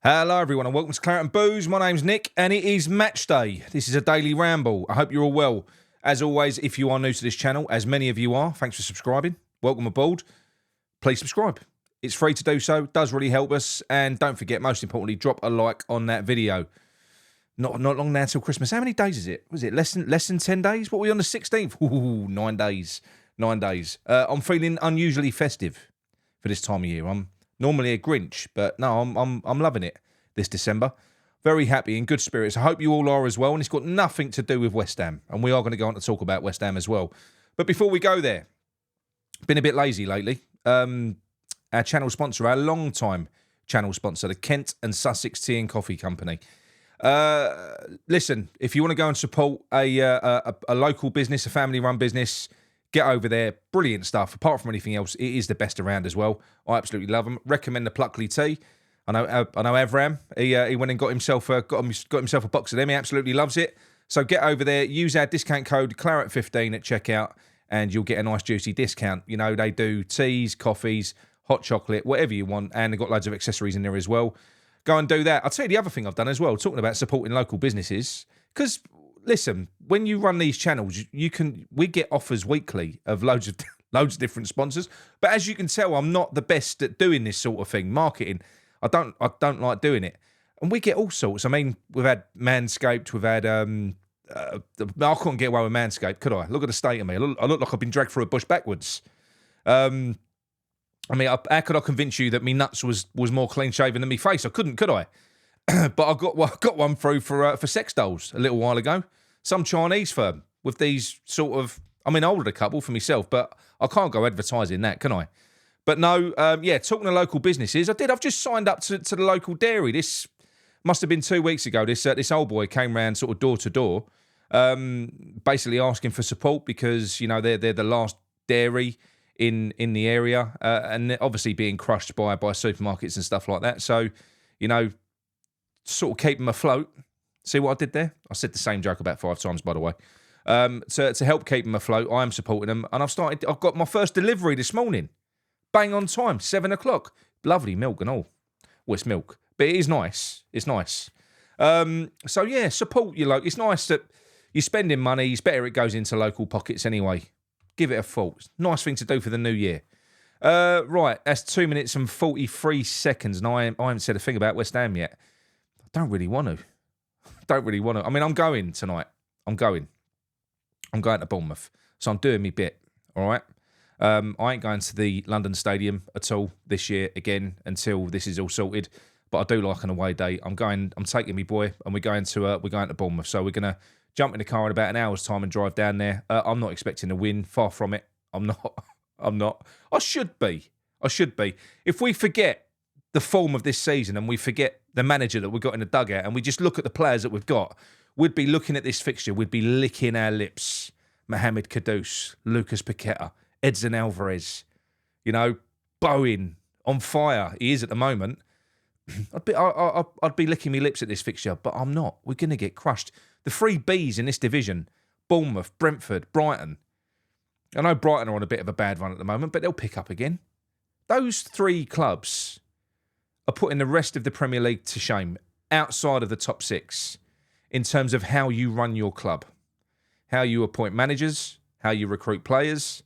Hello everyone and welcome to Claret and Booze. My name's Nick and it is match day. This is a daily ramble. I hope you're all well. As always, if you are new to this channel, as many of you are, thanks for subscribing. Welcome aboard. Please subscribe. It's free to do so, does really help us, and don't forget, most importantly, drop a like on that video. Not long now till Christmas. How many days is it? Was it less than 10 days? What are we on the 16th? Ooh, 9 days. 9 days. I'm feeling unusually festive for this time of year. I'm normally a Grinch, but no, I'm loving it this December. Very happy, in good spirits. I hope you all are as well, and it's got nothing to do with West Ham, and we are going to go on to talk about West Ham as well. But before we go there, been a bit lazy lately. Our channel sponsor, our long-time channel sponsor, the Kent and Sussex Tea and Coffee Company. Listen, if you want to go and support a local business, a family-run business, get over there. Brilliant stuff. Apart from anything else, it is the best around as well. I absolutely love them. Recommend the Pluckley tea. I know Avram. He went and got himself a box of them. He absolutely loves it. So get over there. Use our discount code Claret15 at checkout, and you'll get a nice juicy discount. You know, they do teas, coffees, hot chocolate, whatever you want, and they've got loads of accessories in there as well. Go and do that. I'll tell you the other thing I've done as well, talking about supporting local businesses, because listen, when you run these channels, we get offers weekly of loads of different sponsors. But as you can tell, I'm not the best at doing this sort of thing, marketing. I don't like doing it, and we get all sorts. I mean, we've had Manscaped, we've had I couldn't get away with Manscaped, could I? Look at the state of me. I look like I've been dragged through a bush backwards. I mean, how could I convince you that me nuts was more clean shaven than me face? I couldn't, could I? But I got one through for sex dolls a little while ago. Some Chinese firm with these sort of, I mean, I ordered a couple for myself, but I can't go advertising that, can I? But no, yeah, talking to local businesses, I've just signed up to the local dairy. This must have been 2 weeks ago. This old boy came round sort of door to door, basically asking for support because, you know, they're the last dairy in the area, and obviously being crushed by supermarkets and stuff like that. So, you know, sort of keep them afloat. See what I did there? I said the same joke about 5 times, by the way. To help keep them afloat, I am supporting them, and I've got my first delivery this morning. Bang on time, 7 o'clock. Lovely milk and all. Well, it's milk, but it is nice. It's nice. So yeah, support your local. It's nice that you're spending money. It's better it goes into local pockets anyway. Give it a thought. Nice thing to do for the new year. Right, that's 2 minutes and 43 seconds, and I haven't said a thing about West Ham yet. I don't really want to. I mean, I'm going tonight. I'm going to Bournemouth, so I'm doing me bit. All right. I ain't going to the London Stadium at all this year again until this is all sorted. But I do like an away day. I'm taking me boy, and we're going to Bournemouth. So we're gonna jump in the car in about an hour's time and drive down there. I'm not expecting a win. Far from it. I'm not. I should be. If we forget the form of this season and we forget the manager that we've got in the dugout and we just look at the players that we've got, we'd be looking at this fixture. We'd be licking our lips. Mohamed Kudus, Lucas Paqueta, Edson Alvarez, you know, Bowen on fire. He is at the moment. I'd be licking my lips at this fixture, but I'm not. We're going to get crushed. The 3 Bs in this division, Bournemouth, Brentford, Brighton. I know Brighton are on a bit of a bad run at the moment, but they'll pick up again. Those 3 clubs are putting the rest of the Premier League to shame outside of the top 6 in terms of how you run your club, how you appoint managers, how you recruit players.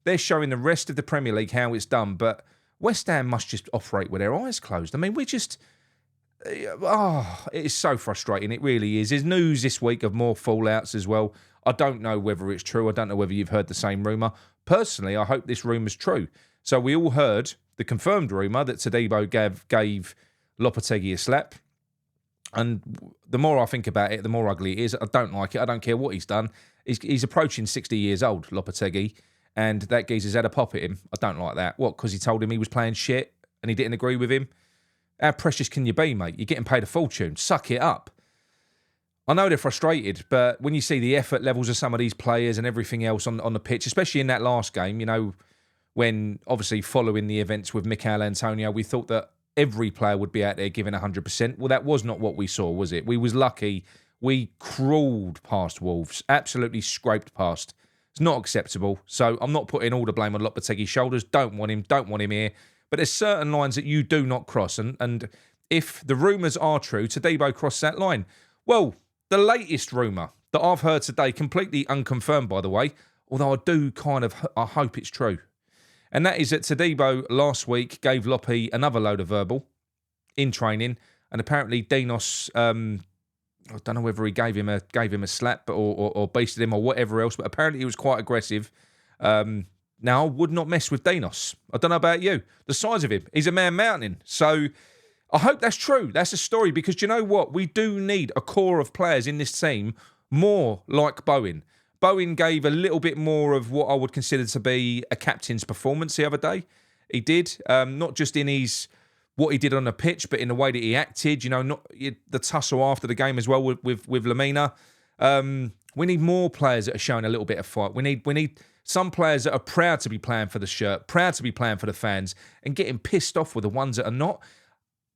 They're showing the rest of the Premier League how it's done, but West Ham must just operate with their eyes closed. I mean, it is so frustrating. It really is. There's news this week of more fallouts as well. I don't know whether it's true. I don't know whether you've heard the same rumour. Personally, I hope this rumour's true. So we all heard the confirmed rumour that Todibo gave Lopetegui a slap. And the more I think about it, the more ugly it is. I don't like it. I don't care what he's done. He's approaching 60 years old, Lopetegui, and that geezer's had a pop at him. I don't like that. What, because he told him he was playing shit and he didn't agree with him? How precious can you be, mate? You're getting paid a fortune. Suck it up. I know they're frustrated, but when you see the effort levels of some of these players and everything else on the pitch, especially in that last game, you know, when obviously following the events with Mikel Antonio, we thought that every player would be out there giving 100%. Well, that was not what we saw, was it? We was lucky. We crawled past Wolves, absolutely scraped past. It's not acceptable. So I'm not putting all the blame on Lopetegui's shoulders. Don't want him here. But there's certain lines that you do not cross. And if the rumours are true, Todibo crossed that line. Well, the latest rumour that I've heard today, completely unconfirmed by the way, although I hope it's true. And that is that Todibo last week gave Loppy another load of verbal in training, and apparently Dinos, I don't know whether he gave him a slap or beasted him or whatever else, but apparently he was quite aggressive. Now, I would not mess with Dinos. I don't know about you. The size of him, he's a man mountain. So I hope that's true. That's a story, because do you know what? We do need a core of players in this team more like Bowen. Bowen gave a little bit more of what I would consider to be a captain's performance the other day. He did, not just in what he did on the pitch, but in the way that he acted. Not the tussle after the game as well with Lamina. We need more players that are showing a little bit of fight. We need some players that are proud to be playing for the shirt, proud to be playing for the fans, and getting pissed off with the ones that are not.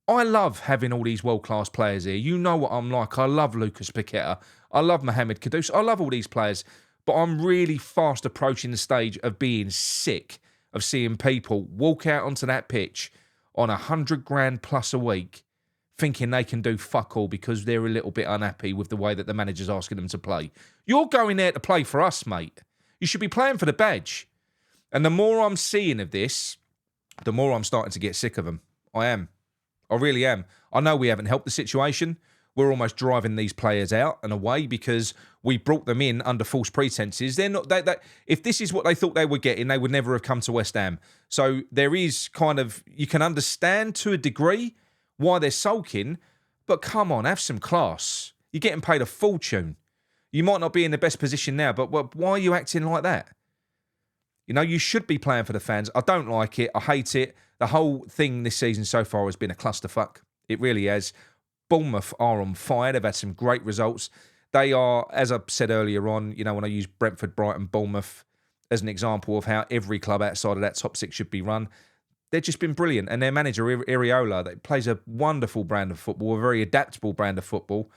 I love having all these world-class players here. You know what I'm like. I love Lucas Paqueta. I love Mohamed Kudus. I love all these players. But I'm really fast approaching the stage of being sick of seeing people walk out onto that pitch on $100,000 plus a week thinking they can do fuck all because they're a little bit unhappy with the way that the manager's asking them to play. You're going there to play for us, mate. You should be playing for the badge. And the more I'm seeing of this, the more I'm starting to get sick of them. I am. I really am. I know we haven't helped the situation. We're almost driving these players out and away because we brought them in under false pretenses. They're not. If this is what they thought they were getting, they would never have come to West Ham. So there is you can understand to a degree why they're sulking, but come on, have some class. You're getting paid a fortune. You might not be in the best position now, but why are you acting like that? You should be playing for the fans. I don't like it. I hate it. The whole thing this season so far has been a clusterfuck. It really has. Bournemouth are on fire. They've had some great results. They are, as I said earlier on, when I use Brentford, Brighton, Bournemouth as an example of how every club outside of that top six should be run, they've just been brilliant. And their manager, Iriola, that plays a wonderful brand of football, a very adaptable brand of football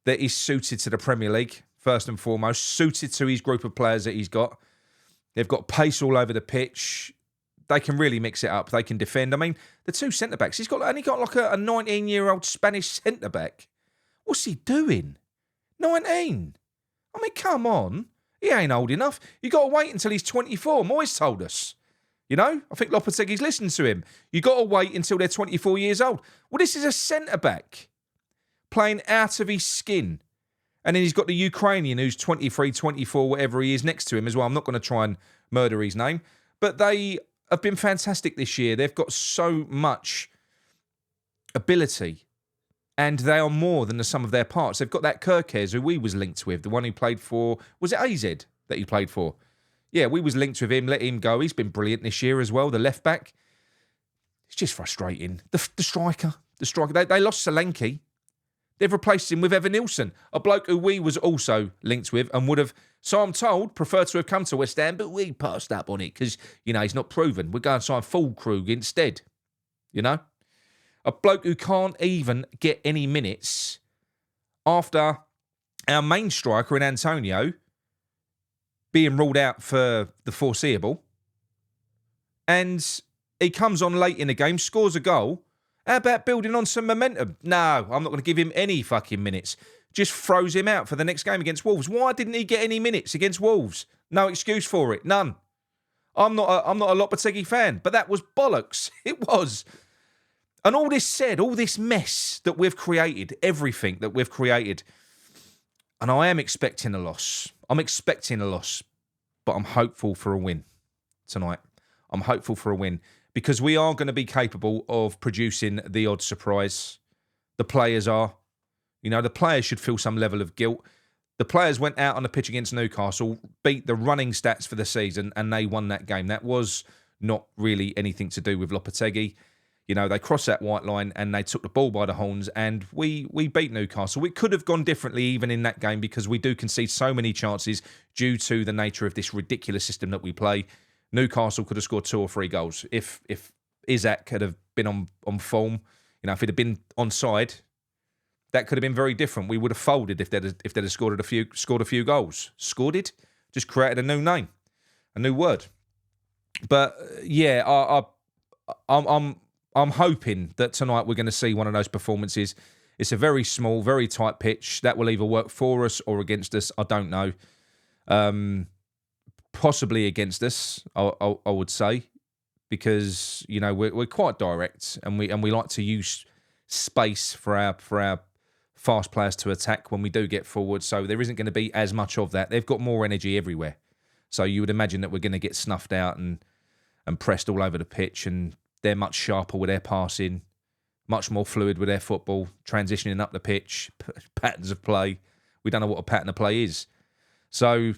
that is suited to the Premier League, first and foremost, suited to his group of players that he's got. They've got pace all over the pitch. They can really mix it up. They can defend. I mean, the two centre-backs, he's only got like a 19-year-old Spanish centre-back. What's he doing? 19. I mean, come on. He ain't old enough. You got to wait until he's 24. Moyes told us. I think Lopetegui's listened to him. You got to wait until they're 24 years old. Well, this is a centre-back playing out of his skin. And then he's got the Ukrainian who's 23, 24, whatever he is next to him as well. I'm not going to try and murder his name. But they have been fantastic this year. They've got so much ability. And they are more than the sum of their parts. They've got that Kirkes, who we was linked with, the one who played for... Was it AZ that he played for? Yeah, we was linked with him, let him go. He's been brilliant this year as well, the left-back. It's just frustrating. The striker. They lost Solanke. They've replaced him with Evan Nilsson, a bloke who we was also linked with and would have, so I'm told, preferred to have come to West Ham, but we passed up on it because, he's not proven. We're going to sign Fulkrug instead, A bloke who can't even get any minutes after our main striker in Antonio being ruled out for the foreseeable. And he comes on late in the game, scores a goal. How about building on some momentum? No, I'm not going to give him any fucking minutes. Just throws him out for the next game against Wolves. Why didn't he get any minutes against Wolves? No excuse for it. None. I'm not a Lopetegui fan, but that was bollocks. It was. And all this said, all this mess that we've created, everything that we've created, and I am expecting a loss. I'm expecting a loss, but I'm hopeful for a win tonight. I'm hopeful for a win. Because we are going to be capable of producing the odd surprise. The players are. The players should feel some level of guilt. The players went out on the pitch against Newcastle, beat the running stats for the season, and they won that game. That was not really anything to do with Lopetegui. They crossed that white line and they took the ball by the horns, and we beat Newcastle. It could have gone differently even in that game because we do concede so many chances due to the nature of this ridiculous system that we play. Newcastle could have scored 2 or 3 goals if Isaac had have been on form. If he'd have been onside, that could have been very different. We would have folded if they'd have scored a few goals. Scored it, just created a new name, a new word. But yeah, I'm I'm hoping that tonight we're going to see one of those performances. It's a very small, very tight pitch. That will either work for us or against us. I don't know. Possibly against us, I would say, because we're quite direct and we like to use space for our fast players to attack when we do get forward. So there isn't going to be as much of that. They've got more energy everywhere. So you would imagine that we're going to get snuffed out and pressed all over the pitch, and they're much sharper with their passing, much more fluid with their football, transitioning up the pitch, patterns of play. We don't know what a pattern of play is. So,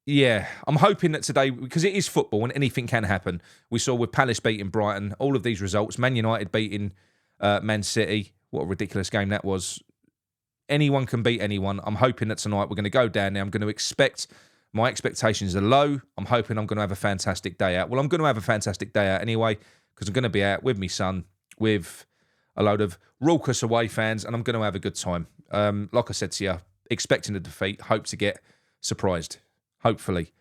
yeah, I'm hoping that today, because it is football and anything can happen. We saw with Palace beating Brighton, all of these results, Man United beating Man City. What a ridiculous game that was. Anyone can beat anyone. I'm hoping that tonight we're going to go down there. I'm going to expect... My expectations are low. I'm hoping I'm going to have a fantastic day out. Well, I'm going to have a fantastic day out anyway, because I'm going to be out with my son, with a load of raucous away fans, and I'm going to have a good time. Like I said to you, expecting a defeat, hope to get surprised, hopefully.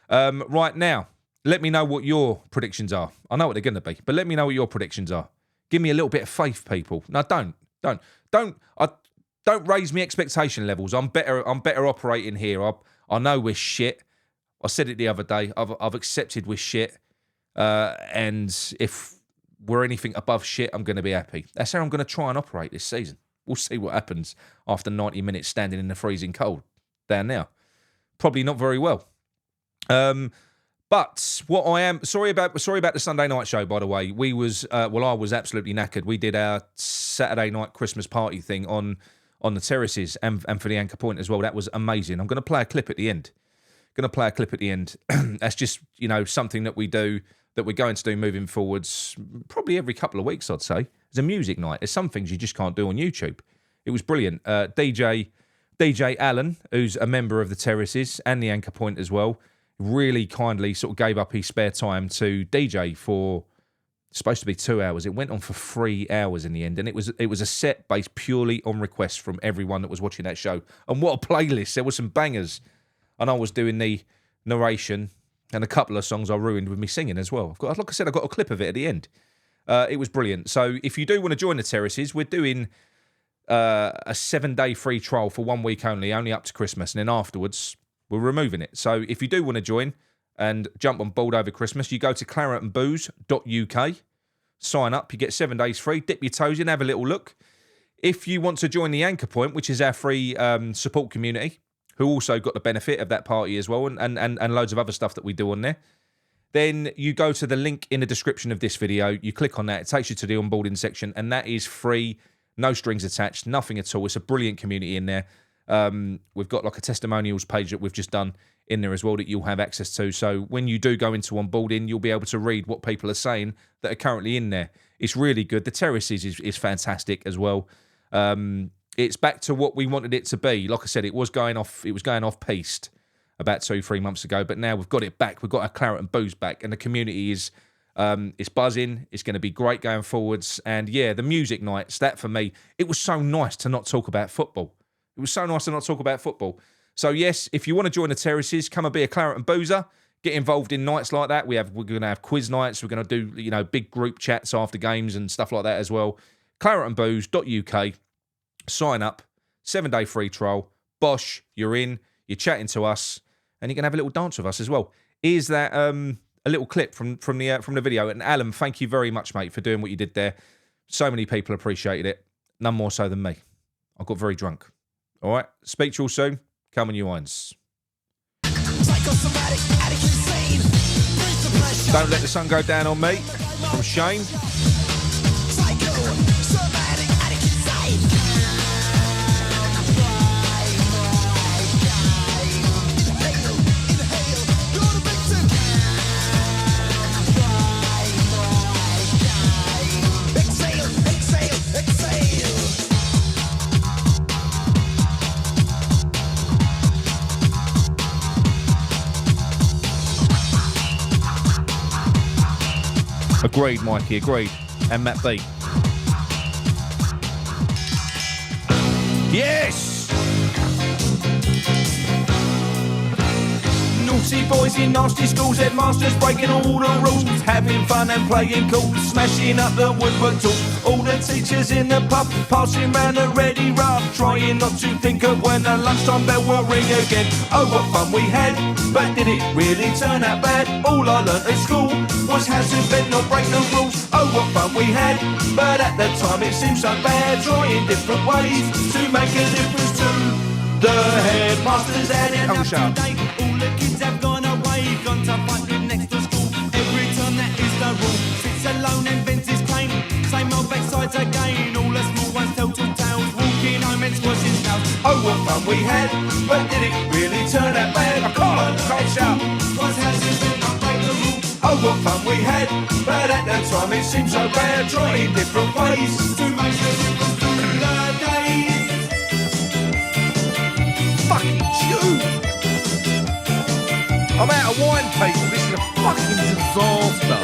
Right now, let me know what your predictions are. I know what they're going to be, but let me know what your predictions are. Give me a little bit of faith, people. No, don't raise me expectation levels. I'm better operating here. I know we're shit. I said it the other day. I've accepted we're shit. And if we're anything above shit, I'm going to be happy. That's how I'm going to try and operate this season. We'll see what happens after 90 minutes standing in the freezing cold down now. Probably not very well. But what I am sorry about the Sunday night show, by the way. I was absolutely knackered. We did our Saturday night Christmas party thing on the terraces and for the Anchor Point as well. That was amazing. I'm going to play a clip at the end. That's just, something that we do, that we're going to do moving forwards, probably every couple of weeks, I'd say. It's a music night. There's some things you just can't do on YouTube. It was brilliant. DJ Alan, who's a member of the terraces and the Anchor Point as well, really kindly sort of gave up his spare time to DJ for... supposed to be 2 hours. It went on for 3 hours in the end, and it was a set based purely on requests from everyone that was watching that show. And what a playlist! There were some bangers, and I was doing the narration, and a couple of songs I ruined with me singing as well. Like I said, I got a clip of it at the end. It was brilliant. So if you do want to join the terraces, we're doing a 7-day free trial for 1 week only up to Christmas, and then afterwards we're removing it. So if you do want to join and jump on board over Christmas, you go to claretandbooze.uk, sign up, you get 7 days free, dip your toes in, have a little look. If you want to join the Anchor Point, which is our free support community, who also got the benefit of that party as well, and loads of other stuff that we do on there, then you go to the link in the description of this video, you click on that, it takes you to the onboarding section, and that is free, no strings attached, nothing at all. It's a brilliant community in there. We've got like a testimonials page that we've just done in there as well that you'll have access to. So when you do go into onboarding, you'll be able to read what people are saying that are currently in there. It's really good. The terraces is fantastic as well. It's back to what we wanted it to be. Like I said, it was going off piste about 2-3 months ago, but now we've got it back. We've got our Claret and Booze back, and the community is buzzing. It's going to be great going forwards. And yeah, the music nights, that for me, it was so nice to not talk about football. It was so nice to not talk about football. So yes, if you want to join the terraces, come and be a Claret and Boozer. Get involved in nights like that. We're going to have quiz nights. We're going to do big group chats after games and stuff like that as well. claretandbooze.uk. Sign up. 7-day free trial. Bosh, you're in. You're chatting to us, and you can have a little dance with us as well. Is that a little clip from the video? And Alan, thank you very much, mate, for doing what you did there. So many people appreciated it. None more so than me. I got very drunk. All right. Speak to you all soon. Come on, you irons. Don't let the sun go down on me. From Shane. Agreed, Mikey, agreed. And Matt B. Yes! Naughty boys in nasty schools, headmasters breaking all the rules, having fun and playing cool, smashing up the woodwork tools. All the teachers in the pub, passing round a ready rub, trying not to think of when the lunchtime bell will ring again. Oh, what fun we had, but did it really turn out bad? All I learnt at school was how to bend or break the rules. Oh, what fun we had, but at the time it seemed so bad, trying different ways to make a difference to the headmasters and an up to date. All the kids have gone away, gone to fight with next to school. Every time that is the rule, sits alone and vents his claim. Same old backsides again, all the small ones tell tall tales, walking home and squashing tails. Oh, what fun we had, but did it really turn out bad? I can't shout. Was how to bend or break the rules. Oh, what fun we had, but at the time it seemed so bad, trying different ways to make a difference to the days. Fucking tune. I'm out of wine, people. This is a fucking disaster.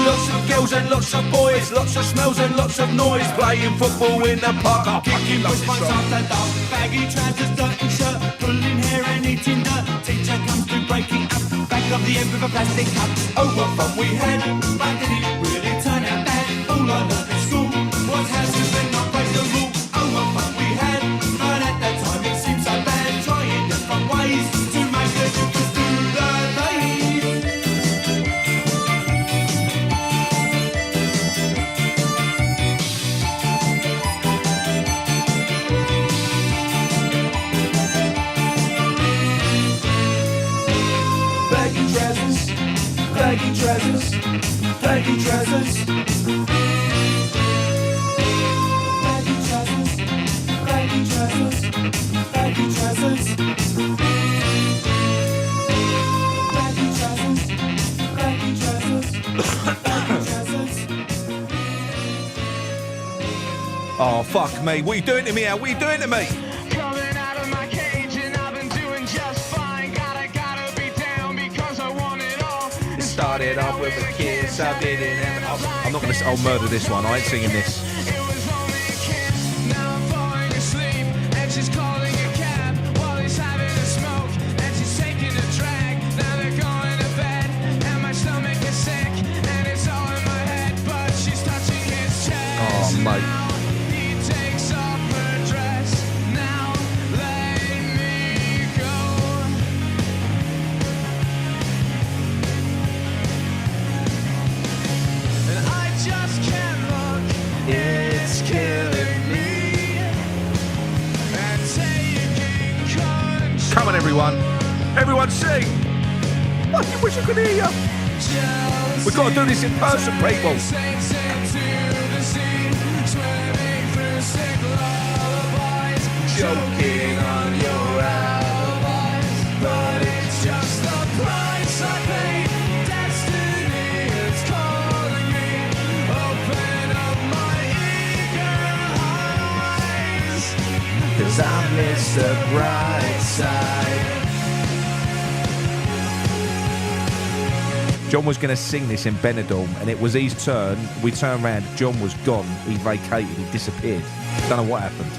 Lots of girls and lots of boys, lots of smells and lots of noise, playing football in the park, kicking push bumps after dark, baggy trousers, dirty shirt, pulling hair and eating dirt. Teacher comes to break it up, back of the end with a plastic cup. Oh, what fun we had, but did it really turn out bad? All I learnt at school was how to bend or break the rule. Oh, what fun we had, but at that time it seemed so bad, trying different ways to make a difference to the days. Baggy trousers, baggy trousers, baggy trousers, baggy trousers, baggy trousers, baggy trousers, baggy trousers, baggy trousers. Oh, fuck me. What are you doing to me, Al? What are you doing to me? Started off with a kiss, I didn't have. I'm not going to. I'll murder this one. I ain't singing this. It was only a kiss. Now I'm falling asleep, and she's calling a cab while he's having a smoke, and she's taking a drag. Now they're going to bed, and my stomach is sick, and it's all in my head. But she's touching his chest. Oh, mate. Now he takes off her dress. Now let me go. Just can't look, it's killing me. And taking control. Come on, everyone. Everyone sing. I wish I could hear you. We've got to do this in person, people. Joking on your alibis, but it's just the price I pay. Destiny is calling me. Open up my eager eyes, 'cause I miss the bright side. John was going to sing this in Benidorm, and it was his turn. We turned around. John was gone. He vacated. He disappeared. Don't know what happened.